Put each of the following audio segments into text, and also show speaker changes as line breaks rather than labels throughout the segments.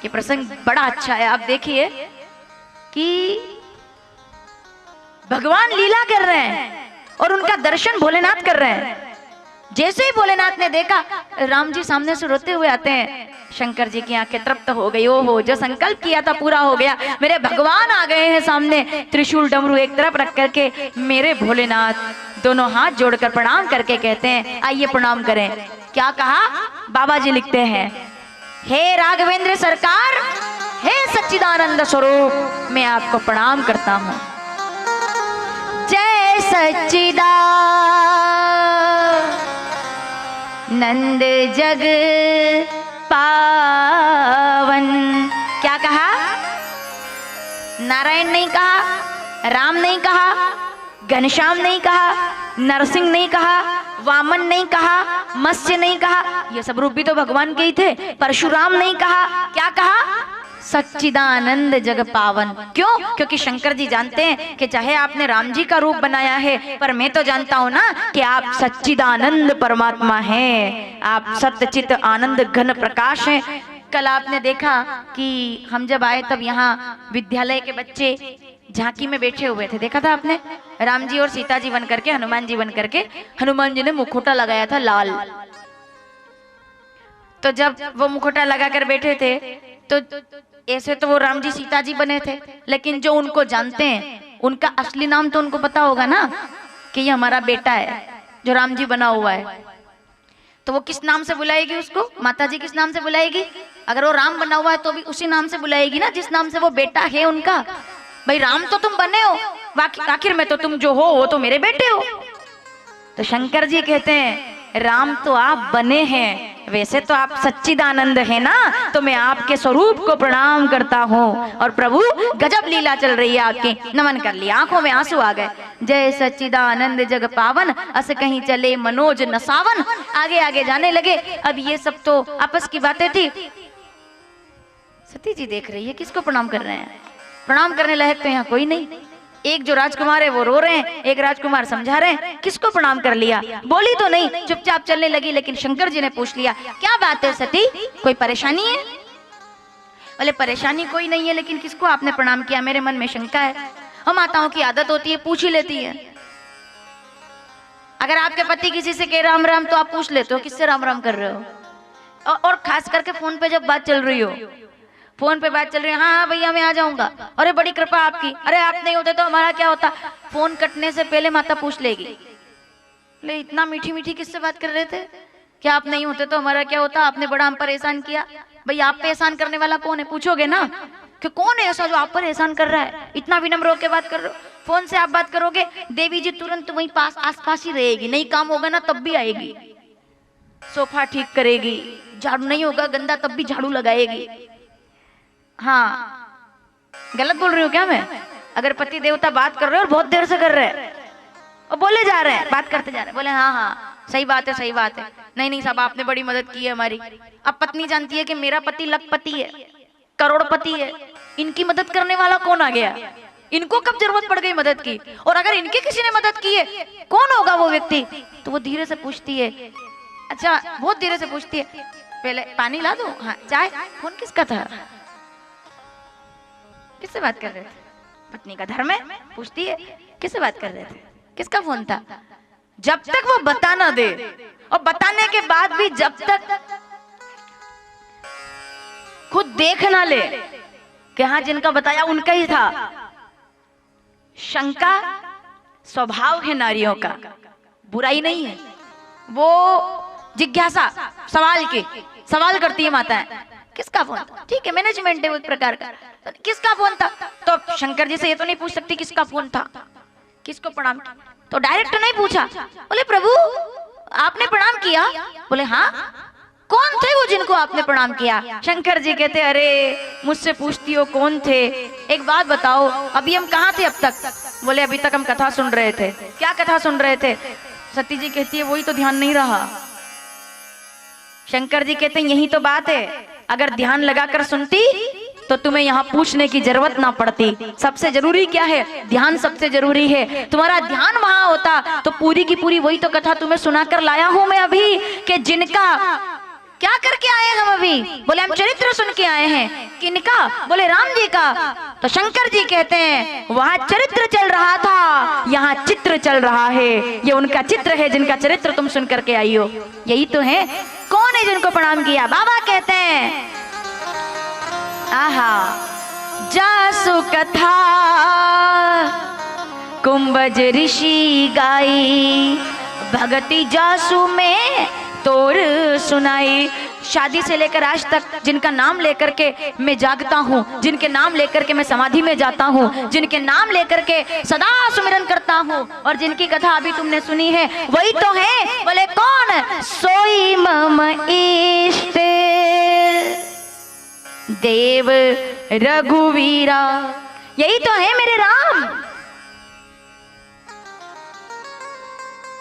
ये प्रसंग बड़ा अच्छा है। आप देखिए कि भगवान लीला कर रहे हैं और उनका दर्शन भोलेनाथ कर रहे हैं। जैसे ही भोलेनाथ ने देखा, राम जी सामने से रोते हुए आते हैं। शंकर जी की आंखें तृप्त हो गई। ओहो, जो संकल्प किया था पूरा हो गया, मेरे भगवान आ गए हैं सामने। त्रिशूल डमरू एक तरफ रख करके मेरे भोलेनाथ दोनों हाथ जोड़कर प्रणाम करके कहते हैं, आइए प्रणाम करें। क्या कहा? बाबा जी लिखते हैं, हे राघवेंद्र सरकार, हे सच्चिदानंद स्वरूप, मैं आपको प्रणाम करता हूं। जय सच्चिदानंद जग पावन। क्या कहा? नारायण नहीं कहा, राम नहीं कहा, घनश्याम नहीं कहा, नरसिंह नहीं कहा, वामन नहीं कहा, मत्स्य नहीं कहा, ये सब रूप भी तो भगवान के ही थे। परशुराम नहीं कहा, क्या कहा? सच्चिदानंद जग पावन। क्यों? क्योंकि शंकर जी जानते हैं कि चाहे आपने राम जी का रूप बनाया है, पर मैं तो जानता हूं ना कि आप सच्चिदानंद परमात्मा हैं, आप सत्यचित आनंद घन प्रकाश हैं। कल आपने देखा कि हम जब आए तब यहाँ विद्यालय के बच्चे झांकी में बैठे हुए थे, देखा था आपने? राम जी और सीता जी बन करके, हनुमान जी बन करके। हनुमान जी ने मुखोटा लगाया था लाल। तो जब वो मुखोटा लगाकर बैठे थे तो ऐसे तो वो राम जी सीता जी बने थे, लेकिन जो उनको जानते हैं उनका असली नाम तो उनको पता होगा ना कि ये हमारा बेटा है जो राम जी बना हुआ है। तो वो किस नाम से बुलाएगी उसको? माता जी किस नाम से बुलाएगी? अगर वो राम बना हुआ है तो भी उसी नाम से बुलाएगी ना जिस नाम से वो बेटा है उनका। भाई राम तो तुम बने हो, आखिर में तो तुम जो हो वो तो मेरे बेटे हो। तो शंकर जी कहते हैं, राम तो आप बने हैं, वैसे तो आप सच्चिदानंद है ना, तो मैं आपके स्वरूप को प्रणाम करता हूँ। और प्रभु गजब लीला चल रही है आपकी। नमन कर लिया, आंखों में आंसू आ गए। जय सच्चिदानंद जग पावन, अस कहीं चले मनोज नसावन। आगे आगे जाने लगे। अब ये सब तो आपस की बातें थी। सती जी देख रही है किसको प्रणाम कर रहे हैं। प्रणाम करने लायक तो यहाँ कोई नहीं। एक जो राजकुमार है वो रो रहे हैं, एक राजकुमार समझा रहे हैं। किसको प्रणाम कर लिया? बोली तो नहीं, चुपचाप चलने लगी। लेकिन शंकर जी ने पूछ लिया, क्या बात है सती, कोई परेशानी है? बोले परेशानी कोई नहीं है, लेकिन किसको आपने प्रणाम किया? मेरे मन में शंका है। हम माताओं की आदत होती है, पूछ ही लेती है। अगर आपके पति किसी से कह राम राम तो आप पूछ लेते हो किससे राम राम कर रहे हो। और खास करके फोन पे जब बात चल रही हो, फोन पे बात चल रही है, हाँ हाँ भैया मैं आ जाऊंगा, अरे बड़ी कृपा आपकी, अरे आप नहीं होते तो हमारा क्या होता। फोन कटने से पहले माता पूछ लेगी, ले इतना मीठी मीठी किससे बात कर रहे थे? क्या आप नहीं होते तो हमारा क्या होता? आपने बड़ा हम पर एहसान किया। भाई आप पे एहसान करने वाला कौन है? पूछोगे ना कि कौन है ऐसा जो आप पर एहसान कर रहा है? इतना विनम्र होकर बात कर रहे हो। फोन से आप बात करोगे, देवी जी तुरंत वहीं पास आसपास ही रहेगी। नहीं काम होगा ना तब भी आएगी, सोफा ठीक करेगी, झाड़ू नहीं होगा गंदा तब भी झाड़ू लगाएगी। हाँ गलत बोल रही हूँ क्या मैं? अगर पति देवता बात कर रहे हैं और बहुत देर से कर रहे हैं और बोले जा रहे हैं, बात करते जा रहे हैं, बोले हाँ हाँ सही बात है सही बात है, नहीं नहीं साहब आपने बड़ी मदद की है हमारी। अब पत्नी जानती है कि मेरा पति लखपति है, करोड़पति है, इनकी मदद करने वाला कौन आ गया? इनको कब जरूरत पड़ गई मदद की? और अगर इनके किसी ने मदद की है, कौन होगा वो व्यक्ति? तो वो धीरे से पूछती है, अच्छा बहुत धीरे से पूछती है, पहले पानी ला दो, हाँ चाय। फोन किसका था? किससे बात कर रहे थे? पत्नी का धर्म है, पूछती है किससे बात कर रहे थे, किसका फोन था? जब तक वो बता ना दे, और बताने के बाद भी जब तक खुद देख ना ले कि हाँ जिनका बताया उनका ही था। शंका स्वभाव है नारियों का, बुराई नहीं है। वो जिज्ञासा सवाल की सवाल करती है माताएं, किसका फोन था? ठीक है मैनेजमेंट है वो एक प्रकार का। तो किसका फोन था? तो शंकर जी से ये तो नहीं पूछ सकती किसका फोन था, किसको प्रणाम किया, तो डायरेक्ट नहीं पूछा। बोले प्रभु आपने प्रणाम किया? बोले हाँ। कौन थे वो जिनको आपने प्रणाम किया? शंकर जी कहते अरे मुझसे पूछती हो कौन थे, एक बात बताओ अभी हम कहाँ थे अब तक? बोले अभी तक हम कथा सुन रहे थे। क्या कथा सुन रहे थे? सती जी कहती है वही तो ध्यान नहीं रहा। शंकर जी कहते हैं यही तो बात है, अगर ध्यान लगाकर सुनती तो तुम्हें यहाँ पूछने की जरूरत ना पड़ती। सबसे जरूरी क्या है? ध्यान सबसे जरूरी है। तुम्हारा ध्यान वहां होता तो पूरी की पूरी वही तो कथा तुम्हें सुनाकर लाया हूं मैं अभी, कि जिनका क्या करके आए हम अभी? बोले हम चरित्र सुन के आए हैं। किनका? बोले राम जी का। तो शंकर जी कहते हैं वहां चरित्र चल रहा था, यहाँ चित्र चल रहा है। ये उनका चित्र है जिनका चरित्र तुम सुन करके आई हो। यही तो है। कौन है जिनको प्रणाम किया? बाबा कहते हैं आहा जासु कथा कुंभज ऋषि गाई, भगति जासु में तोड़ सुनाई। शादी से लेकर आज तक जिनका नाम लेकर के मैं जागता हूँ, जिनके नाम लेकर के मैं समाधि में जाता हूँ, जिनके नाम लेकर के सदा सुमिरन करता हूँ, और जिनकी कथा अभी तुमने सुनी है वही तो है। बोले कौन? सोई मम इष्ट देव रघुवीरा। यही तो है मेरे राम।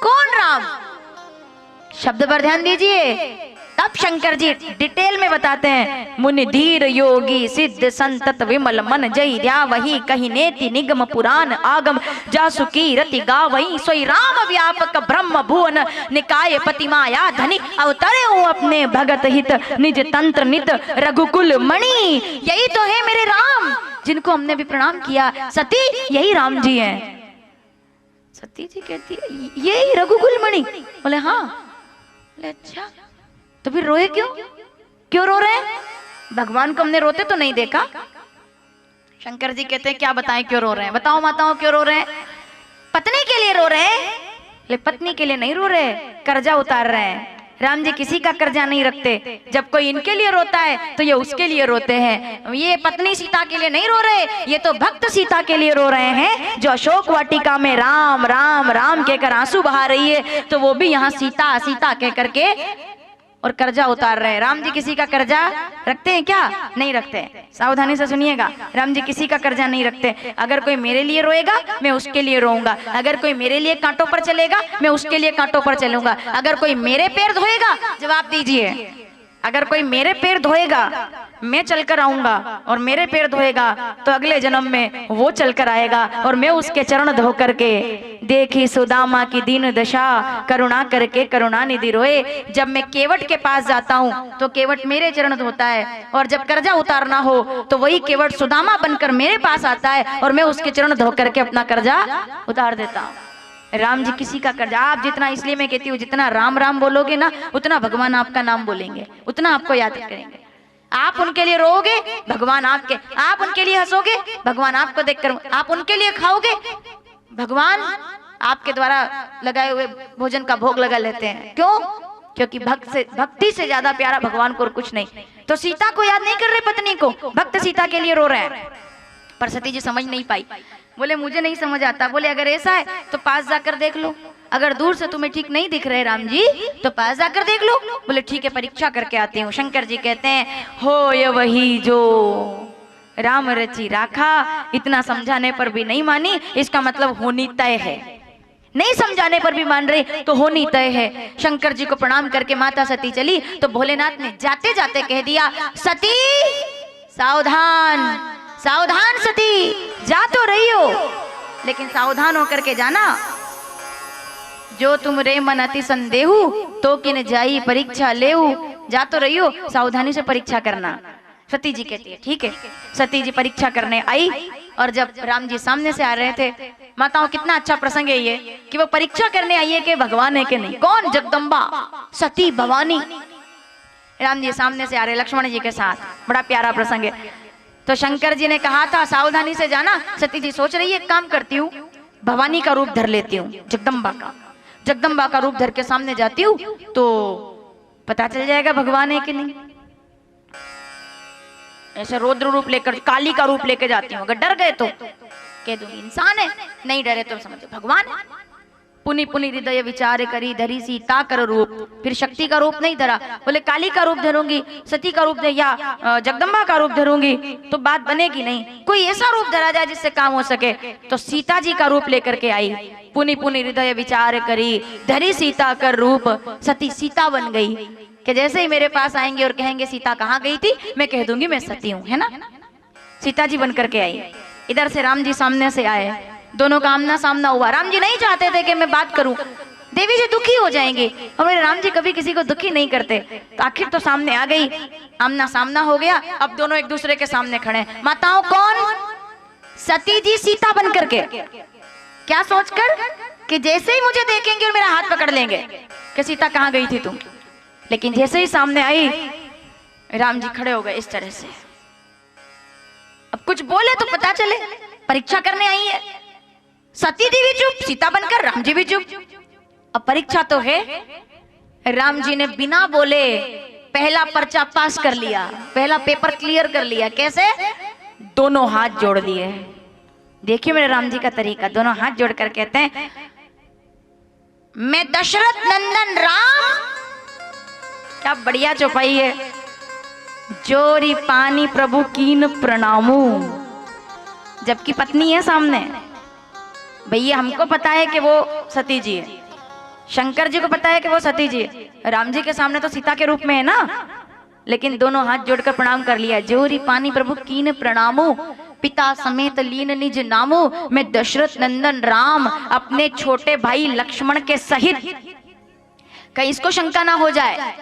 कौन राम? शब्द पर ध्यान दीजिए। तब शंकर जी डिटेल में बताते हैं मुनि धीर योगी सिद्ध संतत विमल मन जय ध्या वही कही नेति निगम पुराण आगम जासुकी रति गावई सोई राम व्यापक ब्रह्म भुवन निकाय पति माया धनी अवतरे हूँ अपने भगत हित निज तंत्र नित रघुकुल मणि। यही तो है मेरे राम जिनको हमने भी प्रणाम किया। सती यही राम जी हैं। सती जी कहती है यही रघुकुल मणि। बोले हाँ। बोले अच्छा तो फिर रोए क्यों? क्यों रो रहे हैं? भगवान को हमने रोते तो नहीं देखा। शंकर जी कहते हैं क्या बताएं क्यों रो रहे हैं? बताओ माताओं क्यों रो रहे हैं? पत्नी के लिए रो रहे हैं। ले पत्नी के लिए नहीं रो रहे, कर्जा उतार रहे हैं। राम जी किसी का कर्जा नहीं रखते। जब कोई इनके लिए रोता है तो ये उसके लिए रोते हैं। ये पत्नी सीता के लिए नहीं रो रहे, ये तो भक्त सीता के लिए रो रहे हैं जो अशोक वाटिका में राम राम राम कहकर आंसू बहा रही है, तो वो भी यहाँ सीता सीता कह करके और कर्जा उतार रहे हैं। राम जी किसी का कर्जा रखते हैं क्या? नहीं रखते। सावधानी से सुनिएगा, राम जी किसी का कर्जा नहीं रखते। अगर कोई मेरे लिए रोएगा मैं उसके लिए रोऊंगा, अगर कोई मेरे लिए कांटों पर चलेगा मैं उसके लिए कांटों पर चलूंगा, अगर कोई मेरे पैर धोएगा, जवाब दीजिए, अगर कोई मेरे पैर धोएगा मैं चलकर आऊंगा और मेरे पैर धोएगा तो अगले जन्म में वो चलकर आएगा और मैं उसके चरण धो करके देखी सुदामा की दीन दशा करुणा करके करुणा निधि रोए। जब मैं केवट के पास जाता हूँ तो केवट मेरे चरण धोता है, और जब कर्जा उतारना हो तो वही केवट सुदामा बनकर मेरे पास आता है और मैं उसके चरण धो करके अपना कर्जा उतार देता हूँ। राम जी किसी का कर्जा, आप जितना, इसलिए मैं कहती हूँ जितना राम राम बोलोगे ना उतना भगवान आपका नाम बोलेंगे, उतना आपको याद करेंगे। आप उनके लिए रोओगे भगवान आपके, आप उनके लिए हंसोगे भगवान आपको देखकर, आप उनके लिए खाओगे भगवान आपके द्वारा लगाए हुए भोजन का भोग लगा लेते हैं। क्यों? क्योंकि भक्ति से ज्यादा प्यारा भगवान को और कुछ नहीं। तो सीता को याद नहीं कर रहे पत्नी को, भक्त सीता के लिए रो रहे हैं। पर सती जी समझ नहीं पाई। बोले मुझे नहीं समझ आता। बोले अगर ऐसा है तो पास जाकर देख लो, अगर दूर से तुम्हें ठीक नहीं दिख रहे राम जी तो पास जाकर देख लो। बोले ठीक है परीक्षा करके आते हूँ। शंकर जी कहते हैं हो ये वही जो राम रची राखा। इतना समझाने पर भी नहीं मानी, इसका मतलब होनी तय है। नहीं समझाने पर भी मान रहे तो होनी तय है। शंकर जी को प्रणाम करके माता सती चली तो भोलेनाथ ने जाते जाते कह दिया सती सावधान सावधान सती, जा तो रही हो लेकिन सावधान होकर के जाना। जो तुम रे मन अति संदेहु तो किन जाई परीक्षा लेहु। जा तो रही हो, सावधानी से परीक्षा करना। सती जी कहती है ठीक है। सती जी परीक्षा करने आई और जब राम जी सामने से आ रहे थे, माताओं कितना अच्छा प्रसंग है ये कि वो परीक्षा करने आई है कि भगवान है कि नहीं। कौन? जगदम्बा सती भवानी। राम जी सामने से आ रहे लक्ष्मण जी के साथ, बड़ा प्यारा प्रसंग है। तो शंकर जी ने कहा था सावधानी से जाना। सती जी सोच रही है एक काम करती हूँ, भवानी का रूप धर लेती हूँ, जगदम्बा का रूप धर के सामने जाती हूँ तो पता चल जाएगा भगवान है कि नहीं। ऐसे रौद्र रूप लेकर, काली का रूप लेकर जाती हूँ, अगर डर गए तो कह दूंगी इंसान है, नहीं डरे तो समझो भगवान है। पुनि पुनि हृदय विचार करी धरी सीता कर रूप। फिर शक्ति का रूप नहीं धरा, बोले काली का रूप धरूंगी, सती का रूप या जगदम्बा का रूप धरूंगी तो बात बनेगी नहीं। कोई ऐसा रूप धरा जाए जिससे काम हो सके। तो सीता जी का रूप लेकर के आई। पुनि पुनि हृदय विचार करी धरी सीता कर रूप। सती सीता बन गई कि जैसे ही मेरे पास आएंगे और कहेंगे सीता कहाँ गई थी, मैं कह दूंगी मैं सती हूँ, है ना। सीता जी बन करके आई। इधर से राम जी सामने से आए, दोनों का आमना सामना हुआ। राम जी नहीं चाहते थे कि मैं बात करूं, देवी जी दुखी हो जाएंगे, और मेरे राम जी कभी किसी को दुखी नहीं करते। तो आखिर तो सामने आ गई, आमना सामना हो गया। अब दोनों एक दूसरे के सामने खड़े हैं। माताओं कौन? सती जी सीता बन करके, क्या सोचकर कि जैसे ही मुझे देखेंगे और मेरा हाथ पकड़ लेंगे कि सीता कहाँ गई थी तुम। लेकिन जैसे ही सामने आई, राम जी खड़े हो गए इस तरह से। अब कुछ बोले तो पता चले परीक्षा करने आई है। सती देवी चुप, सीता बनकर राम जी भी चुप। अब परीक्षा तो है। राम जी ने बिना बोले पहला पर्चा पास कर लिया, पहला पेपर क्लियर कर लिया। कैसे? दोनों हाथ जोड़ दिए। देखिए मेरे राम जी का तरीका, दोनों हाथ जोड़कर कहते हैं, मैं दशरथ नंदन राम। क्या बढ़िया चौपाई है। जोरी पानी प्रभु कीन प्रणामू। जबकि पत्नी है सामने। भैया हमको पता है कि वो सती जी है, शंकर जी को पता है कि वो सती जी है, राम जी के सामने तो सीता के रूप में है ना। लेकिन दोनों हाथ जोड़कर प्रणाम कर लिया। जोरी पानी प्रभु कीन प्रणामो, पिता समेत लीन निज नामो। मैं दशरथ नंदन राम अपने छोटे भाई लक्ष्मण के सहित, कहीं इसको शंका ना हो जाए,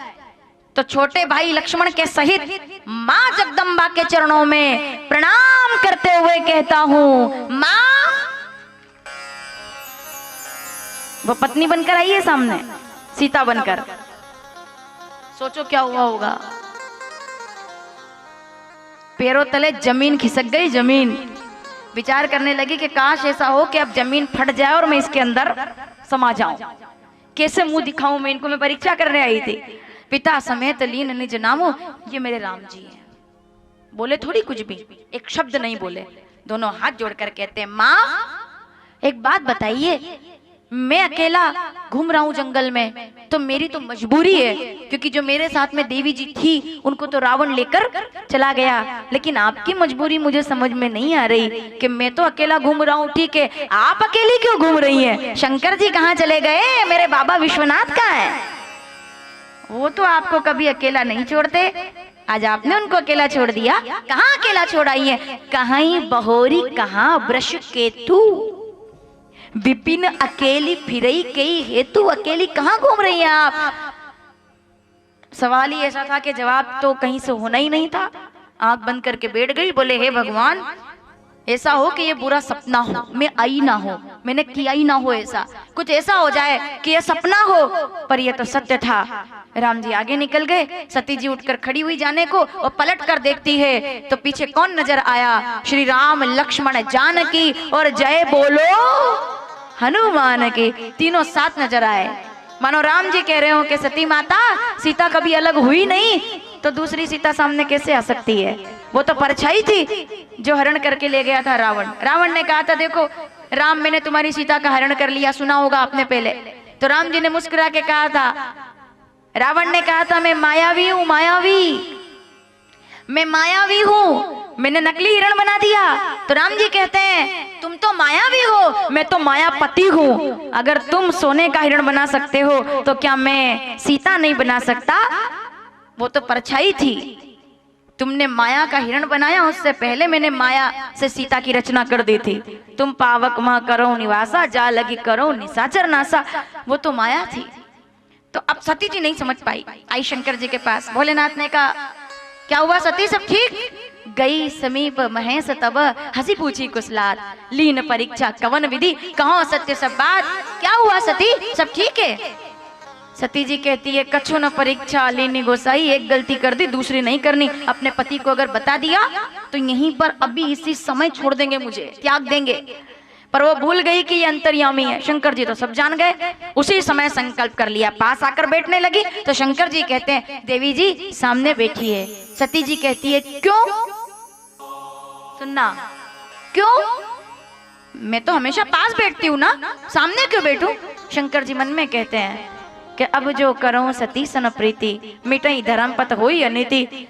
तो छोटे भाई लक्ष्मण के सहित मां जगदम्बा के चरणों में प्रणाम करते हुए कहता हूं, मां। वो पत्नी बनकर आई है सामने, सीता बनकर। सोचो क्या हुआ होगा। पैरों तले जमीन खिसक गई। जमीन विचार करने लगी कि काश ऐसा हो कि अब जमीन फट जाए और मैं इसके अंदर समा जाऊं। कैसे मुंह दिखाऊं मैं इनको, मैं परीक्षा करने आई थी। पिता समेत लीन निज नामो, ये मेरे राम जी हैं। बोले थोड़ी कुछ भी, एक शब्द नहीं बोले। दोनों हाथ जोड़कर कहते हैं, माँ एक बात बताइए, मैं अकेला घूम रहा हूं जंगल में, तो मेरी तो मजबूरी है, क्योंकि जो मेरे साथ में देवी जी थी उनको तो रावण लेकर चला गया। लेकिन आपकी मजबूरी मुझे समझ में नहीं आ रही कि मैं तो अकेला घूम रहा हूं, ठीक है, आप अकेली क्यों घूम रही हैं? शंकर जी कहाँ चले गए? मेरे बाबा विश्वनाथ कहाँ है? वो तो आपको कभी अकेला नहीं छोड़ते, आज आपने उनको अकेला छोड़ दिया। कहाँ अकेला छोड़ाई है? कहीं बहोरी कहाँ वृष केतु, विपिन अकेली फिरई कई हेतु। अकेली कहाँ घूम रही हैं आप? सवाल ही ऐसा था कि जवाब तो कहीं से होना ही नहीं था। आंख बंद करके बैठ गई। बोले हे भगवान, ऐसा हो कि ये बुरा सपना हो, मैं आई ना हो, मैंने किया ही ना हो, ऐसा कुछ ऐसा हो जाए कि ये सपना हो, पर ये तो सत्य था। राम जी आगे निकल गए। सती जी उठकर खड़ी हुई जाने को, और पलट कर देखती है तो पीछे कौन नजर आया? श्री राम लक्ष्मण जानकी और जय बोलो हनुमान की। तीनों साथ नजर आए। मानो राम जी कह रहे हो कि सती माता, सीता कभी अलग हुई नहीं तो दूसरी सीता सामने कैसे आ सकती है? वो तो परछाई थी जो हरण करके ले गया था रावण। रावण ने कहा था, देखो राम, मैंने तुम्हारी सीता का हरण कर लिया, सुना होगा आपने पहले। तो राम जी ने मुस्कुरा के कहा था, रावण ने कहा था, मैं मायावी हूं, मायावी, मैं मायावी हूं, मैंने नकली हिरण बना दिया। तो राम जी कहते हैं, तुम तो मायावी हो, मैं तो मायापति हूं। अगर तुम सोने का हिरण बना सकते हो तो क्या मैं सीता नहीं बना सकता? वो तो परछाई थी, तुमने माया का हिरण बनाया, उससे पहले मैंने माया से सीता की रचना कर दी थी। तुम पावक मां करो निवासा, जा लगी करो निशाचर नासा। वो तो माया थी। तो अब सती जी नहीं समझ पाई, आई शंकर जी के पास। भोलेनाथ ने कहा, क्या हुआ सती, सब ठीक? गई समीप महेश तब, हंसी पूछी कुशलात, लीन परीक्षा कवन विधि, कहो सत्य सब बात। क्या हुआ सती, सब ठीक है? सती जी कहती है, कछु न परीक्षा लीनी गोसाई, एक गलती कर दी दूसरी नहीं करनी। अपने पति को अगर बता दिया तो यहीं पर अभी इसी समय छोड़ देंगे, मुझे त्याग देंगे। पर वो भूल गई कि ये अंतर्यामी है। शंकर जी तो सब जान गए। उसी समय संकल्प कर लिया। पास आकर बैठने लगी तो शंकर जी कहते हैं, देवी जी सामने बैठिए। सती जी कहती है, क्यों? सुनना, क्यों? मैं तो हमेशा पास बैठती हूँ ना, सामने क्यों बैठूं? शंकर जी मन में कहते हैं कि अब जो करूं सती सन प्रीति, मिटई धर्म पत होई अनीति।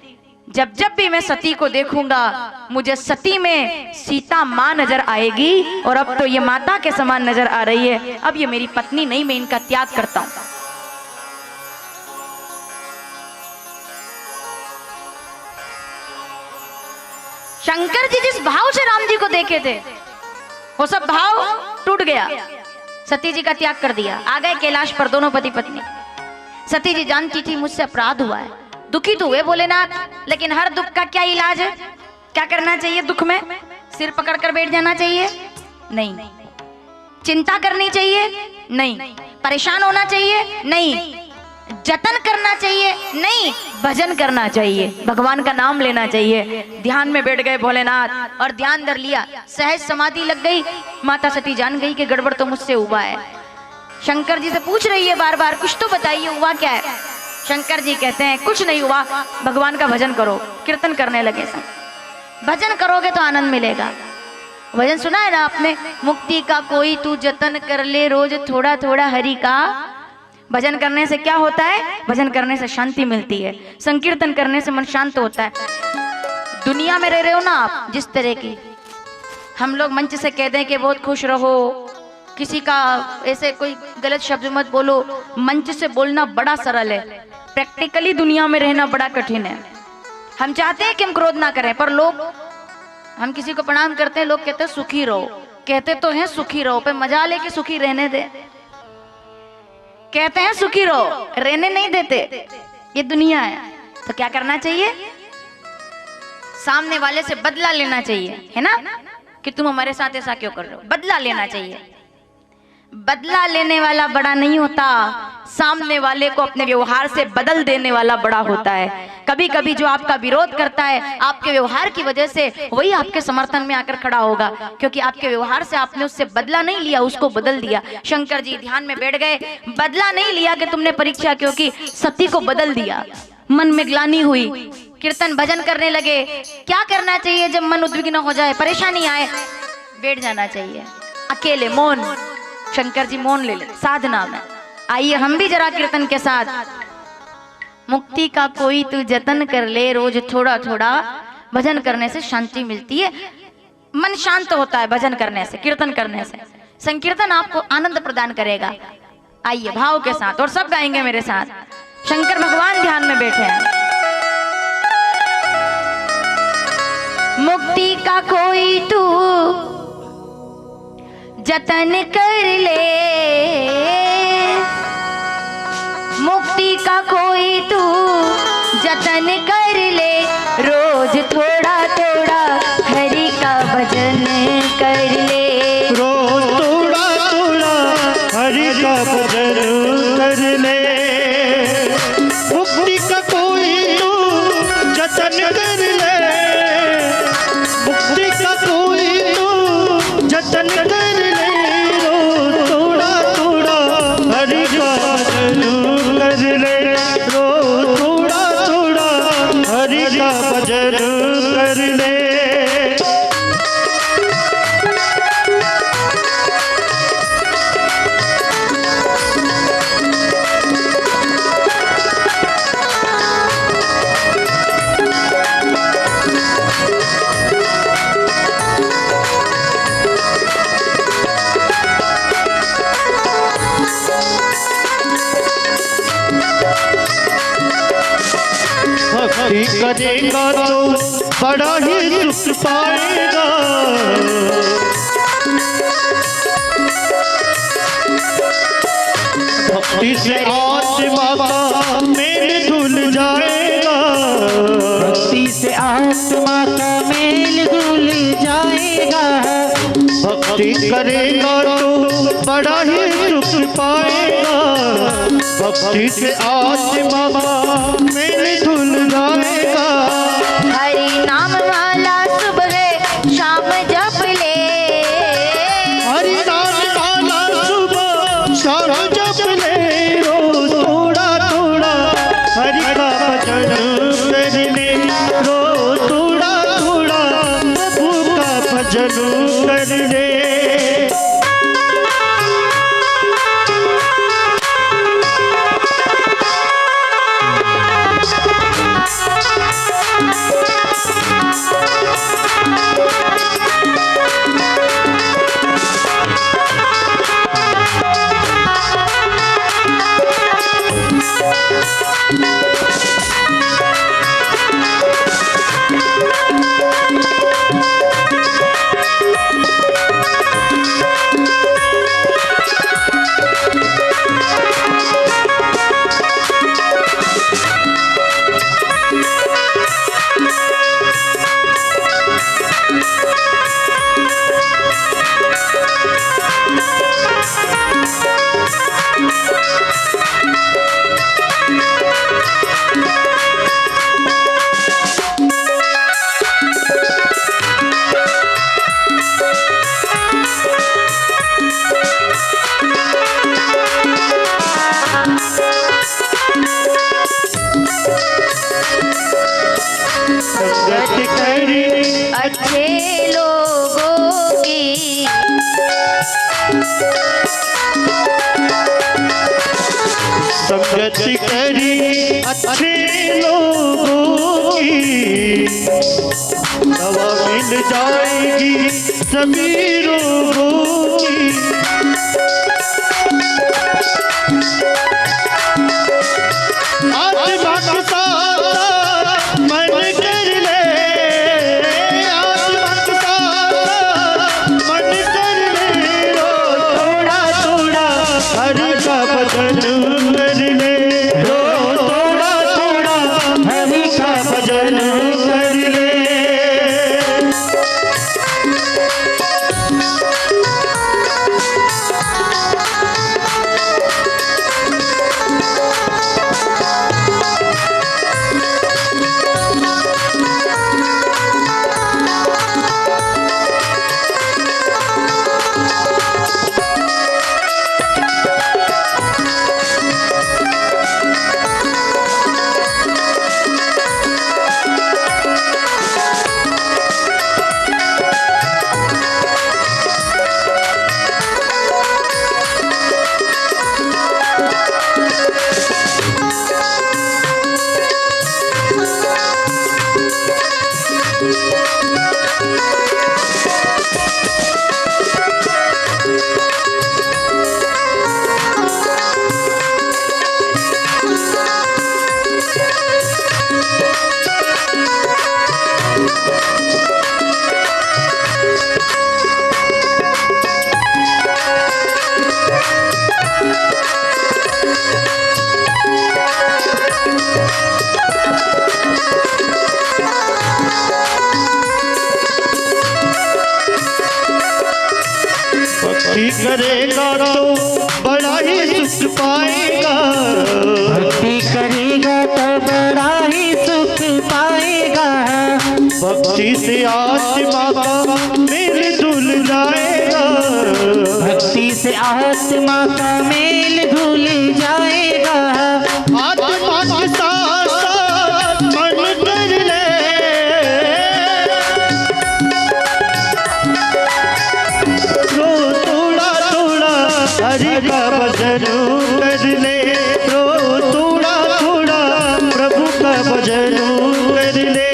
जब जब भी मैं सती को देखूंगा, मुझे सती में सीता माँ नजर आएगी, और अब तो ये माता के समान नजर आ रही है। अब ये मेरी पत्नी नहीं, मैं इनका त्याग करता हूं। शंकर जी जिस भाव से राम जी को देखे थे, वो सब भाव टूट गया। सती जी का त्याग कर दिया, आ गए कैलाश पर दोनों पति पत्नी। सती जी जानती थी मुझसे अपराध हुआ है, दुखी तो हुए भोलेनाथ, लेकिन हर दुख का क्या इलाज है? क्या करना चाहिए दुख में? सिर पकड़ कर बैठ जाना चाहिए? नहीं। चिंता करनी चाहिए? नहीं। परेशान होना चाहिए? नहीं। जतन करना चाहिए? नहीं। भजन करना चाहिए, भगवान का नाम लेना चाहिए। ध्यान में बैठ गए भोलेनाथ और ध्यान धर लिया, सहज समाधि लग गई। माता सती जान गई कि गड़बड़ तो मुझसे हुआ है। शंकर जी से पूछ रही है बार बार, कुछ तो बताइए हुआ क्या है? शंकर जी कहते हैं कुछ नहीं हुआ, भगवान का भजन करो। कीर्तन करने लगे सब। भजन करोगे तो आनंद मिलेगा। भजन सुना है ना आपने? मुक्ति का कोई तू जतन कर ले, रोज थोड़ा थोड़ा हरि का। भजन करने से क्या होता है? भजन करने से शांति मिलती है, संकीर्तन करने से मन शांत होता है। दुनिया में रह रहे हो ना आप, जिस तरह की हम लोग मंच से कह दें कि बहुत खुश रहो, किसी का ऐसे कोई गलत शब्द मत बोलो, मंच से बोलना बड़ा सरल है, प्रैक्टिकली दुनिया में रहना बड़ा कठिन है। हम चाहते हैं कि हम क्रोध ना करें, पर लोग, हम किसी को प्रणाम करते हैं, लोग कहते हैं सुखी रहो। कहते तो हैं सुखी रहो, पे मजा लेके सुखी रहने दे। कहते हैं सुखी रहो, रहने नहीं देते। ये दुनिया है। तो क्या करना चाहिए? सामने वाले से बदला लेना चाहिए, है ना, कि तुम हमारे साथ ऐसा क्यों कर रहे हो। बदला लेना चाहिए। बदला लेने वाला बड़ा नहीं होता, सामने वाले को अपने व्यवहार से बदल देने वाला बड़ा होता है। कभी कभी जो आपका विरोध करता है, आपके व्यवहार की वजह से वही आपके समर्थन में आकर खड़ा होगा, क्योंकि आपके व्यवहार से आपने उससे बदला नहीं लिया, उसको बदल दिया। शंकर जी ध्यान में बैठ गए। बदला नहीं लिया कि तुमने परीक्षा क्योंकि सती को बदल दिया। मन में ग्लानि हुई, कीर्तन भजन करने लगे। क्या करना चाहिए जब मन उद्विग्न हो जाए, परेशानी आए? बैठ जाना चाहिए अकेले, मौन। शंकर जी मौन ले ले, साधना में। आइए हम भी जरा कीर्तन के साथ। मुक्ति का कोई तू जतन कर ले, रोज थोड़ा थोड़ा। भजन करने से शांति मिलती है, मन शांत होता है भजन करने से, कीर्तन करने से। संकीर्तन आपको आनंद प्रदान करेगा। आइए भाव के साथ, और सब गाएंगे मेरे साथ। शंकर भगवान ध्यान में बैठे हैं। मुक्ति का कोई तू जतन कर ले, मुक्ति का कोई तू जतन कर ले, रोज थोड़ा थोड़ा हरि का भजन कर ले।
रोज थोड़ा थोड़ा हरि का भजन कर ले। मुक्ति का कोई तू जतन कर ले, मुक्ति का कोई तू जतन कर ले। रोज थोड़ा थोड़ा हरि का भजन कर ले, रोज थोड़ा थोड़ा हरि का भजन कर ले। भक्ति करेगा तो बड़ा ही सुख पाएगा। भक्ति से आत्मा का मेल धुल जाएगा, भक्ति से आत्मा का मेल धुल जाएगा। भक्ति करेगा तो बड़ा ही सुख पाएगा, भक्ति से आत्मा का मेल धुल जाएगा।
हरि नाम वाला सुबह शाम जप ले,
हरि नाम वाला सुबह शाम जप ले। रोज थोड़ा थोड़ा हरि का भजन कर ले, रोज थोड़ा थोड़ा प्रभु का भजन कर ले। संगत करी
अच्छे लोगों की।
संगत करी अच्छे लोगों की, दवा मिल जाएगी सभी रोगों की। आत्मा के साथ मन कर ले, आत्मा के साथ मन कर ले, रो थोड़ा थोड़ा हरि का भजन कर ले, रो थोड़ा थोड़ा हरि का भजन कर ले। भक्ति करेगा तो बड़ा ही सुख पाएगा,
भक्ति करेगा तो बड़ा ही सुख पाएगा।
भक्ति से आत्मा का मेल धुल जाएगा,
भक्ति से आत्मा का मेल धुल जाएगा।
आत्मा के साथ साथ मन कर ले, रो थोड़ा थोड़ा हरि का भजन कर ले, रो थोड़ा थोड़ा प्रभु का भजन कर ले।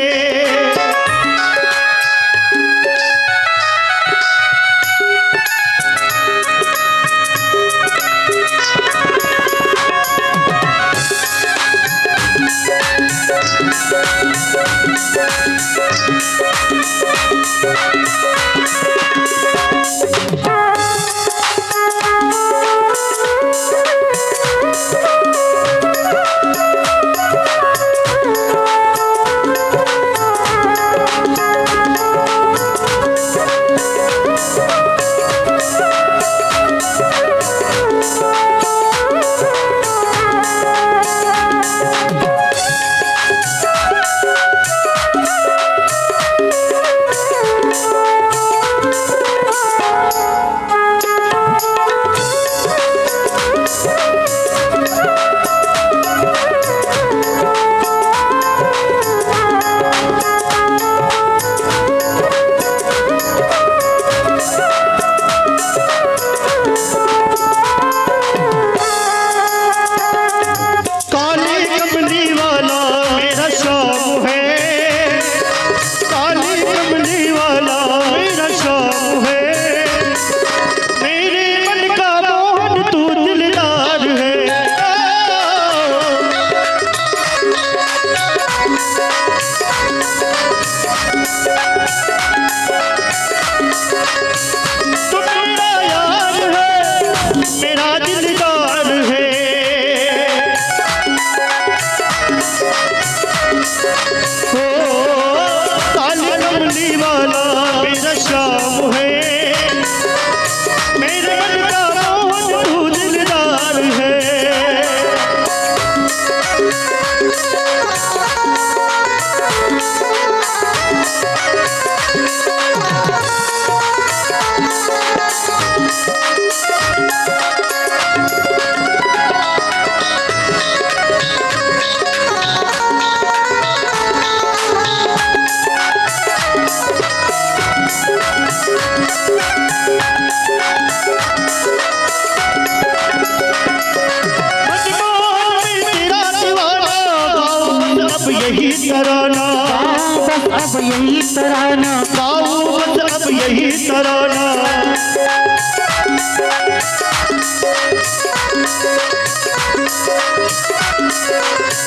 बस अब यही तराना,
गाऊं बस अब यही तराना।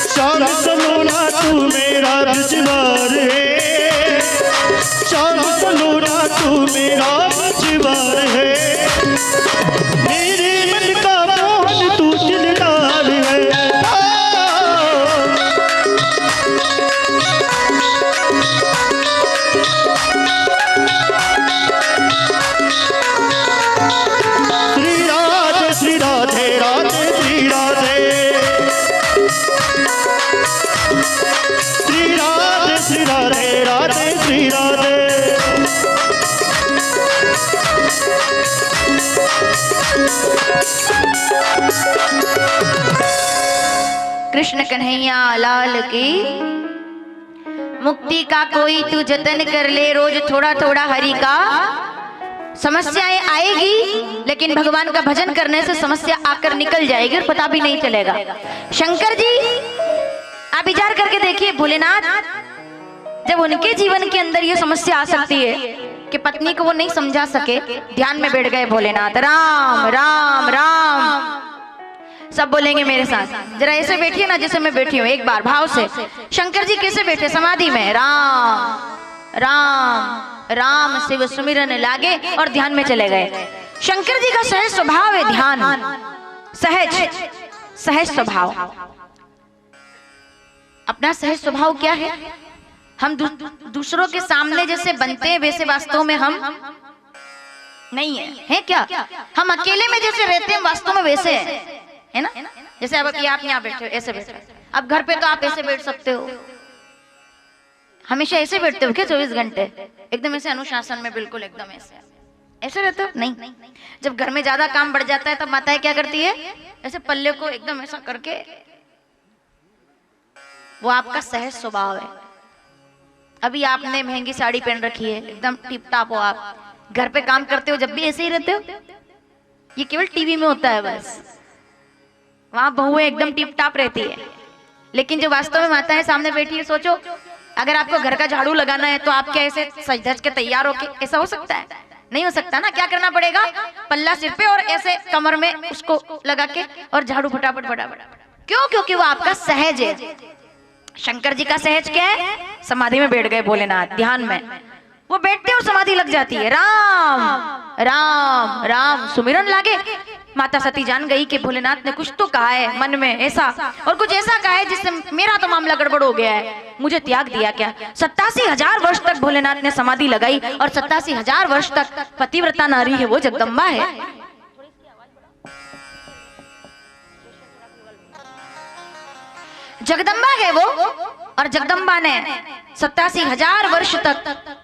श्याम सलोना तू मेरा बिजवार है, श्याम सलोना तू मेरा बिजवार है, मेरे मन का मोहन तू दिलदार है। श्री राधे राधे श्री राधे, श्री राधे श्री राधे राधे श्री राधे।
कृष्ण कन्हैया लाल की। मुक्ति का कोई तू जतन कर ले, रोज थोड़ा थोड़ा हरि का। समस्याएं आएगी लेकिन भगवान का भजन करने से समस्या आकर निकल जाएगी और पता भी नहीं चलेगा। शंकर जी आप विचार करके देखिए, भोलेनाथ जब उनके जीवन के अंदर ये समस्या आ सकती है कि पत्नी को वो नहीं समझा सके, ध्यान में बैठ गए भोलेनाथ। राम राम राम सब बोलेंगे मेरे साथ, जरा ऐसे बैठिए ना जैसे मैं बैठी हूँ, एक बार भाव से। शंकर जी कैसे बैठे? समाधि में। राम राम राम शिव सुमिरन लागे और ध्यान में चले गए। शंकर जी का सहज स्वभाव है ध्यान, सहज सहज स्वभाव। अपना सहज स्वभाव क्या है? हम दूसरों के सामने जैसे बनते हैं वैसे वास्तव में हम नहीं है क्या? हम अकेले में जैसे रहते हैं वास्तव में वैसे है ना? जैसे अब आप यहाँ बैठे हो, ऐसे बैठे, अब घर पे तो आप ऐसे बैठ सकते हो। हमेशा ऐसे बैठते हो क्या 24 घंटे? एकदम ऐसे अनुशासन में, बिल्कुल एकदम ऐसे रहते हो? नहीं। जब घर में ज्यादा काम बढ़ जाता है तब माताएं क्या करती है? ऐसे पल्ले को एकदम ऐसा करके, वो आपका सहज स्वभाव है। अभी आपने महंगी साड़ी पहन रखी है, एकदम टिप टाप हो आप, घर पे काम करते हो जब भी ऐसे ही रहते हो। ये केवल टीवी में होता है बस, वहां बहुएं एकदम टिप टाप रहती है, लेकिन जो वास्तव में माताएं सामने बैठी है, सोचो अगर आपको घर का झाड़ू लगाना है तो आप क्या ऐसे सज धज के तैयार होके, ऐसा हो सकता है? नहीं हो सकता ना। क्या करना पड़ेगा? पल्ला सिर पे और ऐसे कमर में उसको लगा के और झाड़ू फटाफट फटाफट। क्यों? क्योंकि वो आपका सहज है। शंकर जी का सहज क्या है? समाधि में बैठ गए भोलेनाथ, ध्यान में वो बैठते और समाधि लग जाती है। राम राम राम सुमिरन लागे। माता सती जान गई कि भोलेनाथ ने कुछ तो कहा है मन में ऐसा, और कुछ ऐसा कहा है जिससे मेरा तो मामला गड़बड़ हो गया है, मुझे त्याग दिया क्या? 87,000 वर्ष तक भोलेनाथ ने समाधि लगाई, और 87,000 वर्ष तक पतिव्रता नारी है वो जगदम्बा है। जगदम्बा है वो, और जगदम्बा ने 87,000 वर्ष तक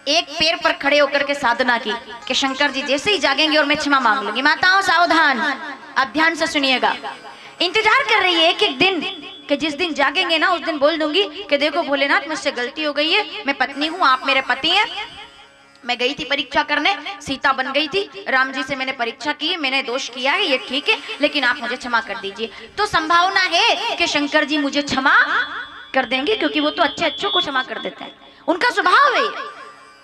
एक पैर पर खड़े होकर के साधना की कि शंकर जी जैसे ही जागेंगे और मैं क्षमा मांग लूंगी। माताओं सावधान, आप ध्यान से सुनिएगा। इंतजार कर रही है कि एक दिन कि जिस दिन जागेंगे ना उस दिन बोल दूंगी कि देखो भोलेनाथ मुझसे गलती हो गई है, मैं पत्नी हूँ, आप मेरे पति हैं, मैं गई थी परीक्षा करने, सीता बन गई थी, राम जी से मैंने परीक्षा की, मैंने दोष किया है, ये ठीक है, लेकिन आप मुझे क्षमा कर दीजिए। तो संभावना है कि शंकर जी मुझे क्षमा कर देंगे, क्योंकि वो तो अच्छे को क्षमा कर देते हैं, उनका स्वभाव है,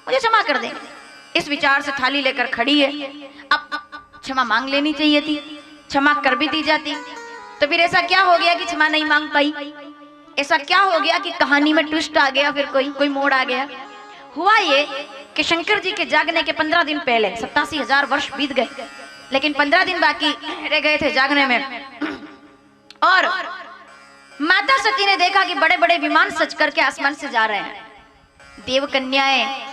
मुझे क्षमा कर देंगे। इस विचार से थाली लेकर खड़ी है। अब क्षमा मांग लेनी चाहिए थी, क्षमा कर भी दी जाती, तो फिर ऐसा क्या हो गया कि क्षमा नहीं मांग पाई? ऐसा क्या हो गया कि कहानी में ट्विस्ट आ गया, फिर कोई मोड़ आ गया? हुआ ये कि शंकर जी के जागने के 15 दिन पहले 87,000 वर्ष बीत गए, लेकिन 15 दिन बाकी रह गए थे जागने में, और माता सती ने देखा कि बड़े बड़े विमान सज करके आसमान से जा रहे हैं। देव कन्याएं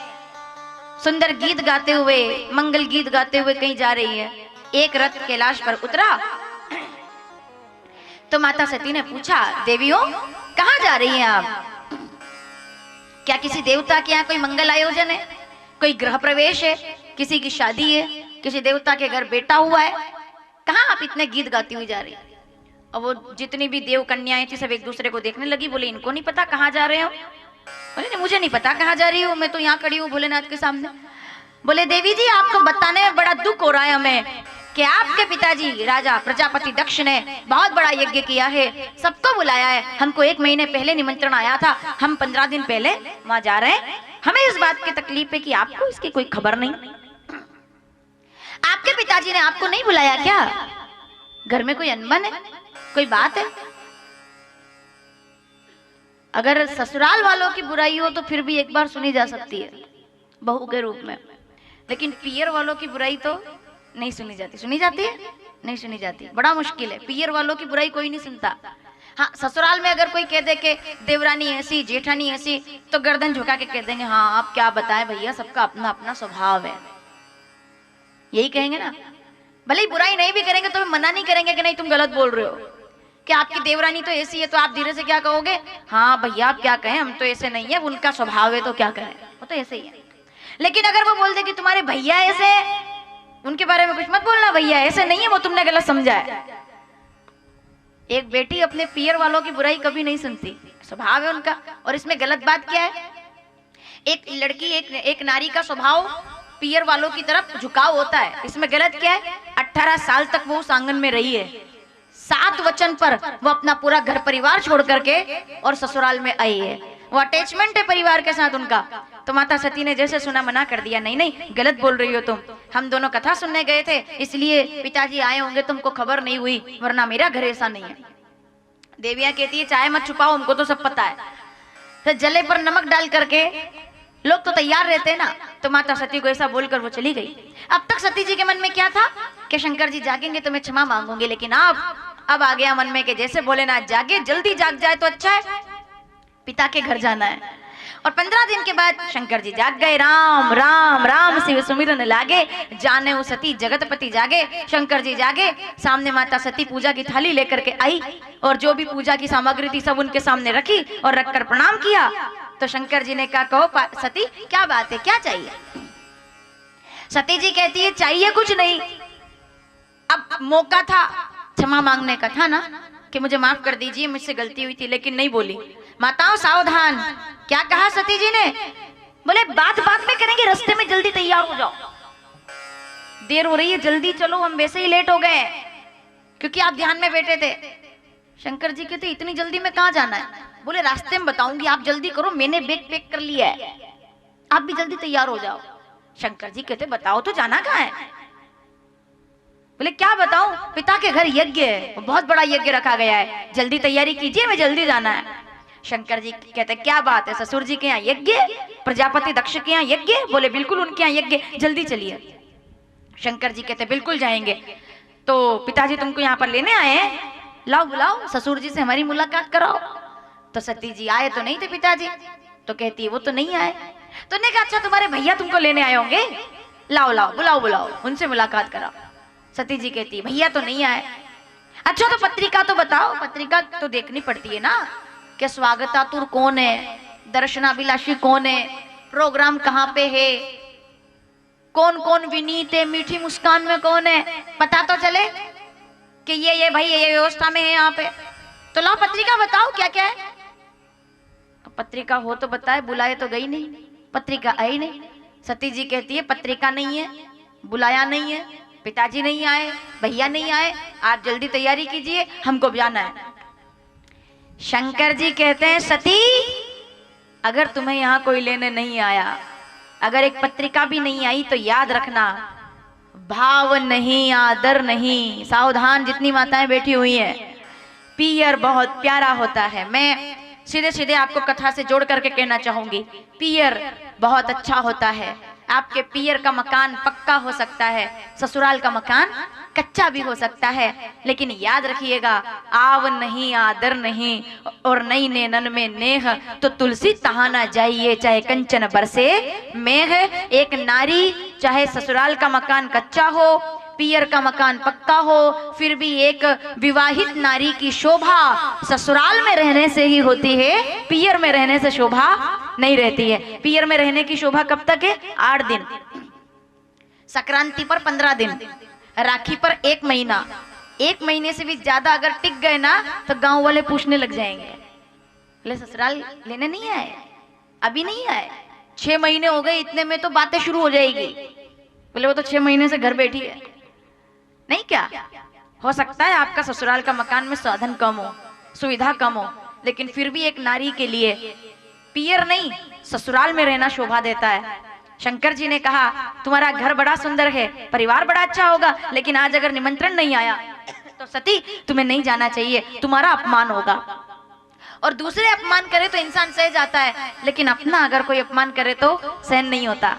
सुंदर गीत गाते हुए, मंगल गीत गाते हुए कहीं जा रही है। एक रथ कैलाश पर उतरा तो माता सती ने पूछा, देवियों कहाँ जा रही हैं आप? क्या किसी देवता के यहाँ कोई मंगल आयोजन है, कोई गृह प्रवेश है, किसी की शादी है, किसी देवता के घर बेटा हुआ है? कहाँ आप इतने गीत गाती हुई जा रही है? और वो जितनी भी देव कन्याएं थी सब एक दूसरे को देखने लगी, बोले इनको नहीं पता कहाँ जा रहे हो? बोले मुझे नहीं पता कहाँ जा रही हूँ, मैं तो यहाँ खड़ी हूँ भोलेनाथ के सामने। बोले देवी जी आपको बताने में बड़ा दुख हो रहा है हमें कि आपके पिताजी राजा प्रजापति दक्ष ने बहुत बड़ा यज्ञ किया है, सबको बुलाया है, हमको 1 महीने पहले निमंत्रण आया था, हम 15 दिन पहले वहां जा रहे हैं, हमें इस बात की तकलीफ है कि आपको इसकी कोई खबर नहीं। आपके पिताजी ने आपको नहीं बुलाया क्या? घर में कोई अनबन है, कोई बात है? अगर ससुराल वालों की बुराई हो तो फिर भी एक बार सुनी जा सकती है बहू के रूप में, लेकिन पियर वालों की बुराई तो नहीं सुनी जाती। सुनी जाती है? नहीं सुनी जाती, बड़ा मुश्किल है। पियर वालों की बुराई कोई नहीं सुनता। हाँ, ससुराल में अगर कोई कह दे के देवरानी ऐसी जेठानी ऐसी, तो गर्दन झुका के कह देंगे हाँ आप क्या बताएं भैया, सबका अपना अपना स्वभाव है, यही कहेंगे ना। भले ही बुराई नहीं भी करेंगे तो मना नहीं करेंगे कि नहीं तुम गलत बोल रहे हो, कि आपकी देवरानी तो ऐसी है, तो आप धीरे से क्या कहोगे, हाँ भैया आप क्या कहें, हम तो ऐसे नहीं है, उनका स्वभाव है तो क्या करें, वो तो ऐसे ही है। लेकिन अगर वो बोल दे कि तुम्हारे भैया ऐसे, उनके बारे में कुछ मत बोलना, भैया ऐसे नहीं है, वो तुमने गलत समझा है। एक बेटी अपने पियर वालों की बुराई कभी नहीं सुनती, स्वभाव है उनका। और इसमें गलत बात क्या है? एक लड़की एक नारी का स्वभाव पियर वालों की तरफ झुकाव होता है, इसमें गलत क्या है? 18 साल तक वो उस आंगन में रही है, 7 वचन पर वो अपना पूरा घर परिवार छोड़ करके और ससुराल में आई है, वो अटैचमेंट है परिवार के साथ उनका। तो माता सती ने जैसे सुना मना कर दिया, नहीं नहीं गलत बोल रही हो तुम, हम दोनों कथा सुनने गए थे इसलिए पिताजी आए होंगे, तुमको खबर नहीं हुई, वरना मेरा घर ऐसा नहीं है। देविया कहती है चाहे मत छुपाओ, हमको तो सब पता है। फिर जले पर नमक डाल करके लोग तो तैयार रहते हैं ना, तो माता सती को ऐसा बोलकर वो चली गई। अब तक सती जी के मन में क्या था कि शंकर जी जागेंगे तो मैं क्षमा मांगूंगी, लेकिन अब आ गया मन में कि जैसे भोलेनाथ जागे, जल्दी जाग जाए तो अच्छा है, पिता के घर जाना है। और 15 दिन के बाद शंकर जी जाग गए, राम राम राम शिव सुमिरन लागे, जाने वो सती जगतपति जागे। शंकर जी जागे, सामने माता सती पूजा की थाली लेकर के आई और जो भी पूजा की सामग्री थी सब उनके सामने रखी और रखकर प्रणाम किया। तो शंकर जी ने कहा कहो सती क्या बात है, क्या चाहिए? सती जी कहती है चाहिए कुछ नहीं, अब मौका था क्षमा मांगने का था ना, कि मुझे माफ कर दीजिए मुझसे गलती हुई थी, लेकिन नहीं बोली। माताओं सावधान, क्या कहा सती जी ने? बोले बात बात में करेंगे, रास्ते में जल्दी तैयार हो जाओ, देर हो रही है, जल्दी चलो, हम वैसे ही लेट हो गए क्योंकि आप ध्यान में बैठे थे। शंकर जी कहते इतनी जल्दी में कहाँ जाना है? बोले रास्ते में बताऊंगी, आप जल्दी करो, मैंने बैग पैक कर लिया है, आप भी जल्दी तैयार हो जाओ। शंकर जी कहते बताओ तो जाना कहाँ है? बोले क्या बताऊं, पिता के घर यज्ञ है, बहुत बड़ा यज्ञ रखा गया है, जल्दी तैयारी कीजिए, मैं जल्दी जाना है। शंकर जी कहते क्या बात है, ससुर जी के यहाँ यज्ञ, प्रजापति दक्ष के यहाँ यज्ञ? बोले बिल्कुल उनके यहाँ यज्ञ, जल्दी चलिए। शंकर जी कहते बिल्कुल जाएंगे। तो पिताजी तुमको यहाँ पर लेने आए हैं, लाओ बुलाओ, ससुर जी से हमारी मुलाकात कराओ। तो सती जी आए तो नहीं थे पिताजी, तो कहती है वो तो नहीं आए। तो ने कहा अच्छा तुम्हारे भैया तुमको लेने आए होंगे, लाओ लाओ बुलाओ बुलाओ, उनसे मुलाकात कराओ। सती जी कहती है भैया तो नहीं आए। अच्छा तो पत्रिका तो बताओ, पत्रिका तो देखनी पड़ती है ना, कि स्वागतातुर कौन है, दर्शनाभिलाषी कौन है, प्रोग्राम कहाँ पे है, कौन कौन विनीत है, मीठी मुस्कान में कौन है, पता तो चले कि ये भाई ये व्यवस्था में है यहाँ पे। तो लाओ पत्रिका बताओ क्या क्या है। पत्रिका हो तो बताए, बुलाए तो गई नहीं, पत्रिका आई नहीं। सती जी कहती है पत्रिका नहीं है, बुलाया नहीं है, पिताजी नहीं आए, भैया नहीं आए, आप जल्दी तैयारी कीजिए, हमको जाना है। शंकर जी कहते हैं सती अगर तुम्हें यहाँ कोई लेने नहीं आया, अगर एक पत्रिका भी नहीं आई, तो याद रखना भाव नहीं आदर नहीं। सावधान जितनी माताएं बैठी हुई हैं, पियर बहुत प्यारा होता है। मैं सीधे सीधे आपको कथा से जोड़ करके कहना चाहूंगी, पियर बहुत अच्छा होता है। आपके पियर का मकान पक्का हो सकता है, ससुराल का मकान कच्चा भी हो सकता है, लेकिन याद रखिएगा आव नहीं आदर नहीं और नई नैनन में नेह, तो तुलसी तहा ना जाइए चाहे कंचन बरसे मेह। एक नारी चाहे ससुराल का मकान कच्चा हो, पियर का मकान पक्का हो, फिर भी एक विवाहित नारी की शोभा ससुराल में रहने से ही होती है, पियर में रहने से शोभा नहीं रहती है। पियर में रहने की शोभा कब तक है? 8 दिन, संक्रांति पर 15 दिन, राखी पर 1 महीना। 1 महीने से भी ज्यादा अगर टिक गए ना तो गांव वाले पूछने लग जाएंगे, बोले ससुराल लेने नहीं आए, अभी नहीं आए, 6 महीने हो गए, इतने में तो बातें शुरू हो जाएगी। बोले वो तो 6 महीने से घर बैठी है, नहीं क्या? हो सकता है आपका ससुराल का मकान में साधन कम हो, सुविधा कम हो, लेकिन फिर भी एक नारी के लिए पियर नहीं ससुराल में रहना शोभा देता है। शंकर जी ने कहा तुम्हारा घर बड़ा सुंदर है, परिवार बड़ा अच्छा होगा, लेकिन आज अगर निमंत्रण नहीं आया तो सती तुम्हें नहीं जाना चाहिए, तुम्हारा अपमान होगा। और दूसरे अपमान करे तो इंसान सह जाता है, लेकिन अपना अगर कोई अपमान करे तो सहन नहीं होता।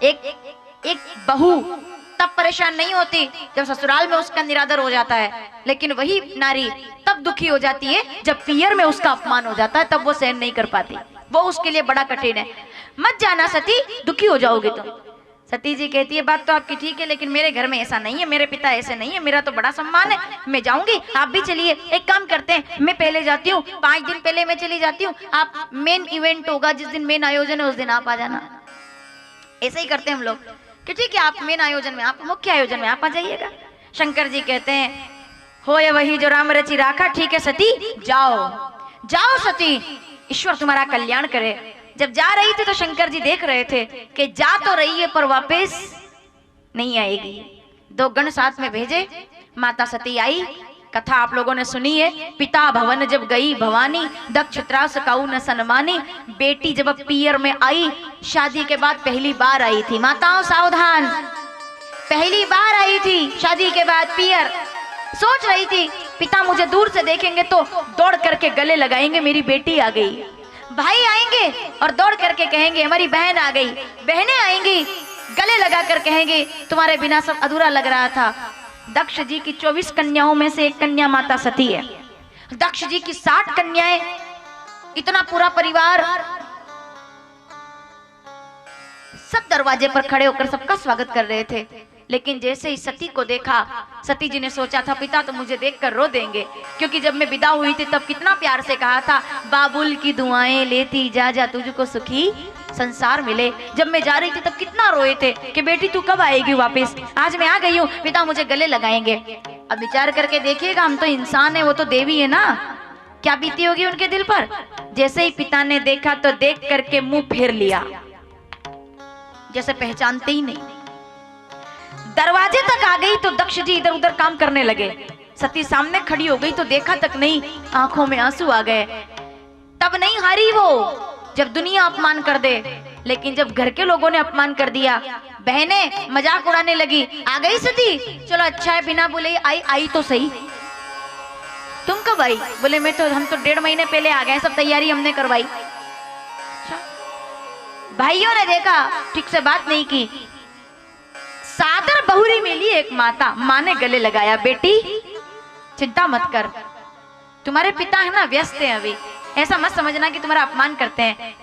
एक बहू तब परेशान नहीं होती जब ससुराल में उसका निरादर हो जाता है, लेकिन वही नारी तब दुखी हो जाती है जब पियर में उसका अपमान हो जाता है, तब वो सहन नहीं कर पाती। वो उसके लिए बड़ा कठिन है। मत जाना सती, दुखी हो जाओगे तुम। सती जी कहती है बात तो आपकी ठीक है, लेकिन मेरे घर में ऐसा नहीं है, मेरे पिता ऐसे नहीं है, मेरा तो बड़ा सम्मान है, मैं जाऊंगी, आप भी चलिए। एक काम करते हैं, मैं पहले जाती हूँ, 5 दिन पहले मैं चली जाती हूँ, आप मेन इवेंट होगा जिस दिन मेन आयोजन है उस दिन आप आ जाना। ऐसे ही करते हैं हम लोग कि ठीक है आप मेन आयोजन में, आप मुख्य आयोजन में आप आ जाइएगा। शंकर जी कहते हैं हो ये वही जो राम रचि राखा, ठीक है सती जाओ, जाओ सती, ईश्वर तुम्हारा कल्याण करे। जब जा रही थी तो शंकर जी देख रहे थे कि जा तो रही है पर वापस नहीं आएगी। 2 गण साथ में भेजे, माता सती आई। कथा आप लोगों ने सुनी है, पिता भवन जब गई भवानी, दक्ष त्रास काऊ न सन्मानी। बेटी जब पियर में आई, शादी के बाद पहली बार आई थी। माताओं सावधान, पहली बार आई थी शादी के बाद पियर। सोच रही थी पिता मुझे दूर से देखेंगे तो दौड़ करके गले लगाएंगे मेरी बेटी आ गई, भाई आएंगे और दौड़ करके कहेंगे हमारी बहन आ गई, बहनें आएंगी गले लगा कर कहेंगे तुम्हारे बिना सब अधूरा लग रहा था। दक्ष जी की 24 कन्याओं में से एक कन्या माता सती है। दक्ष जी की 60 कन्याएं, इतना पूरा परिवार, सब दरवाजे पर खड़े होकर सबका स्वागत कर रहे थे। लेकिन जैसे ही सती को देखा, सती जी ने सोचा था पिता तो मुझे देखकर रो देंगे, क्योंकि जब मैं विदा हुई थी तब कितना प्यार से कहा था बाबुल की दुआएं लेती जा जा तुझको सुखी संसार मिले। जब मैं जा रही थी तब कितना रोए थे कि बेटी तू कब आएगी वापस, आज मैं आ गई हूँ, पिता मुझे गले लगाएंगे। अब विचार करके देखिएगा, हम तो इंसान है, वो तो देवी है ना, क्या बीती होगी उनके दिल पर। जैसे ही पिता ने देखा तो देख करके मुंह फेर लिया, जैसे पहचानते ही नहीं। दरवाजे तक आ गई तो दक्ष जी इधर उधर काम करने लगे। सती सामने खड़ी हो गई तो देखा तक नहीं, आंखों में आंसू आ गए। तब नहीं हारी वो जब दुनिया अपमान कर दे, लेकिन जब घर के लोगों ने अपमान कर दिया, बहनें मजाक उड़ाने लगी, आ गई सती, चलो अच्छा है बिना बोले आई तो सही। तुम कब आई? बोले हम तो 1.5 महीने पहले आ गए, सब तैयारी हमने करवाई। भाइयों ने देखा ठीक से बात नहीं की, सादर बहुरी मिली एक माता, माँ ने गले लगाया, बेटी चिंता मत कर, तुम्हारे पिता है ना व्यस्त हैं अभी, ऐसा मत समझना कि तुम्हारा अपमान करते हैं।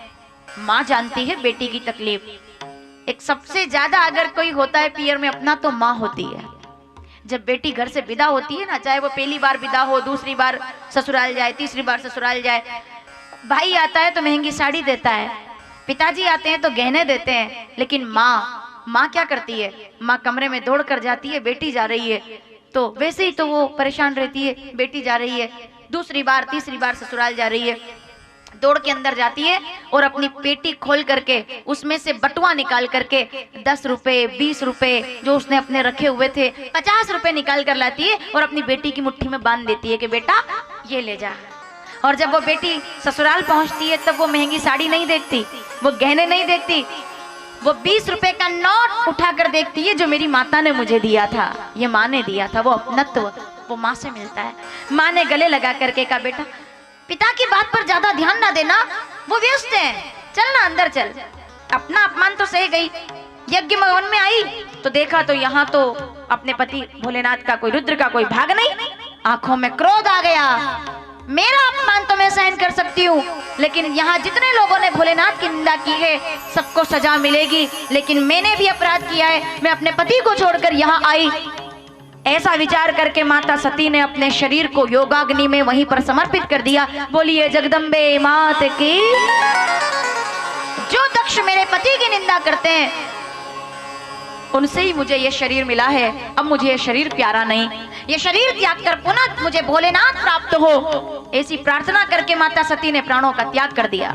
माँ जानती है बेटी की तकलीफ। एक सबसे ज्यादा अगर कोई होता है पियर में अपना तो माँ होती है। जब बेटी घर से विदा होती है ना, चाहे वो पहली बार विदा हो, दूसरी बार ससुराल जाए, तीसरी बार ससुराल जाए, भाई आता है तो महंगी साड़ी देता है, पिताजी आते हैं तो गहने देते हैं, लेकिन माँ क्या करती है? माँ कमरे में दौड़ कर जाती है, बेटी जा रही है तो वैसे ही तो वो परेशान रहती है, बेटी जा रही है, दूसरी बार तीसरी बार ससुराल जा रही है, दौड़ के अंदर जाती है और अपनी पेटी खोल करके उसमें से बटुआ निकाल करके 10 रुपए 20 रुपए जो उसने अपने रखे हुए थे 50 रुपए निकाल कर लाती है और अपनी बेटी की मुट्ठी में बांध देती है कि बेटा ये ले जा। और जब वो बेटी ससुराल पहुंचती है तब वो महंगी साड़ी नहीं देखती, वो गहने नहीं देखती, वो 20 रुपए का नोट उठाकर देखती है जो मेरी माता ने मुझे दिया था, ये माँ ने दिया था। वो अपनत्व वो माँ से मिलता है। माँ ने गले लगा करके कहा बेटा पिता की बात पर ज्यादा ध्यान ना देना, वो व्यस्त हैं, चल ना अंदर चल। अपना अपमान तो सह गई, यज्ञ भवन में आई तो देखा तो यहाँ तो अपने पति भोलेनाथ का कोई रुद्र का कोई भाग नहीं, आंखों में क्रोध आ गया। मेरा अपमान तो मैं सहन कर सकती हूँ, लेकिन यहाँ जितने लोगों ने भोलेनाथ की निंदा की है सबको सजा मिलेगी, लेकिन मैंने भी अपराध किया है, मैं अपने पति को छोड़कर यहाँ आई। ऐसा विचार करके माता सती ने अपने शरीर को योगाग्नि में वहीं पर समर्पित कर दिया। बोलिए जगदम्बे मात की। जो दक्ष मेरे पति की निंदा करते हैं उनसे ही मुझे ये शरीर मिला है, अब मुझे ये शरीर प्यारा नहीं, ये शरीर त्याग कर पुनः मुझे भोलेनाथ प्राप्त हो, ऐसी प्रार्थना करके माता सती ने प्राणों का त्याग कर दिया।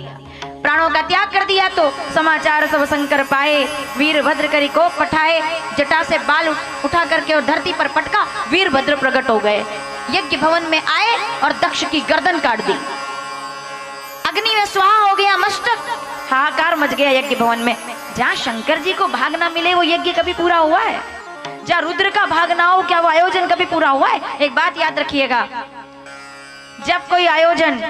प्राणों का त्याग कर दिया तो समाचार सब शंकर पाए, वीरभद्र करी को पठाए, जटा से बाल उठा करके और धरती पर पटका, वीरभद्र प्रकट हो गए, यज्ञ भवन में आए और दक्ष की गर्दन काट दी, अग्नि में स्वाहा हो गया मस्तक, हाहाकार मच गया यज्ञ भवन में। जहाँ शंकर जी को भाग ना मिले वो यज्ञ कभी पूरा हुआ है? जहाँ रुद्र का भाग ना हो क्या वो आयोजन कभी पूरा हुआ है? एक बात याद रखिएगा, जब कोई आयोजन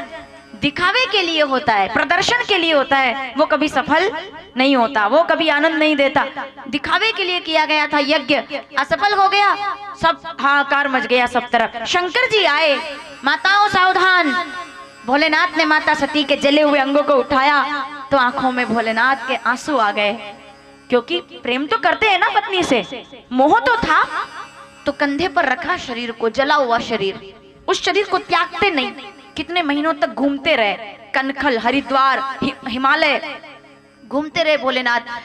दिखावे के लिए होता है, प्रदर्शन के लिए होता है, वो कभी सफल नहीं होता, वो कभी आनंद नहीं देता। दिखावे के लिए किया गया था यज्ञ, असफल हो गया, सब हाहाकार मच गया सब तरफ। शंकर जी आए, माताओं सावधान, भोलेनाथ ने माता सती के जले हुए अंगों को उठाया तो आंखों में भोलेनाथ के आंसू आ गए, क्योंकि प्रेम तो करते हैं ना पत्नी से, मोह तो था, तो कंधे पर रखा शरीर को, जला हुआ शरीर, उस शरीर को त्यागते नहीं, कितने महीनों तक घूमते रहे, कनखल, हरिद्वार, हिमालय घूमते रहे भोलेनाथ।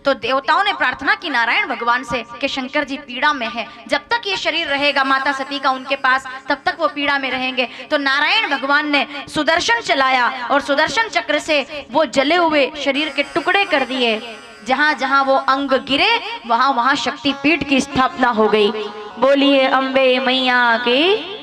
तो देवताओं ने प्रार्थना की नारायण भगवान से कि शंकर जी पीड़ा में है, जब तक ये शरीर रहेगा माता सती का उनके पास तब तक वो पीड़ा में रहेंगे। तो नारायण भगवान ने सुदर्शन चलाया और सुदर्शन चक्र से वो जले हुए शरीर के टुकड़े कर दिए, जहां जहां वो अंग गिरे वहां वहां शक्ति पीठ की स्थापना हो गई। बोलिए अम्बे मैया की।